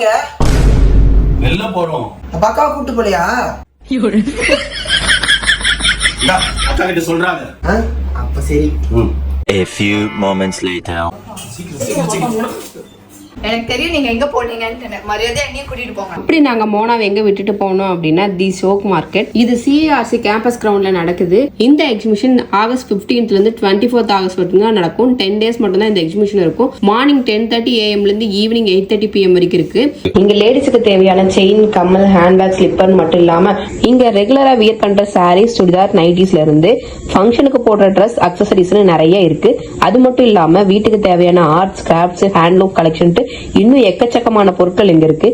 போறீங்க? வெளில போறோம். அக்காவை கூட்டு போலையா? அக்கா கிட்ட சொல்றாங்க. அப்ப சரி. A few moments later. எனக்கு தெரியும் நீங்க எங்க போனீங்கன்னு. மரியாதை என்னையும் கூட்டிட்டு போங்க. அப்படி நாங்க மோனாவை எங்க விட்டுட்டு போனோம் அப்படின்னா தி ஷோக் மார்க்கெட். இது CRC கேம்பஸ் கிரவுண்ட்ல நடக்குது. இந்த எக்ஸிபிஷன் ஆகஸ்ட் 15th இருந்து 24th ஆகஸ்ட் வரைக்கும் தான் நடக்கும். 10 days மட்டும் தான் இந்த எக்ஸிபிஷன் இருக்கும். மார்னிங் 10:30 AM இருந்து ஈவினிங் 8:30 PM வரைக்கும் இருக்கு. இங்க லேடிஸ்க்கு தேவையான செயின், கம்மல், ஹேண்ட்பேக், ஸ்லிப்பர் மட்டும் இல்லாம இங்க ரெகுலரா வியர் பண்ற சாரீஸ், சுடிதார், நைட்டிஸ்ல இருந்து ஃபங்க்ஷனுக்கு போடுற ட்ரெஸ், அக்சசரிஸ்னு நிறைய இருக்கு. அது மட்டும் இல்லாம வீட்டுக்கு தேவையான ஆர்ட்ஸ், கிராஃப்ட்ஸ், ஹேண்ட்லூம் கலெக்ஷன் இன்னும் எக்கச்சக்கமான பொருட்கள் இங்க இருக்கு.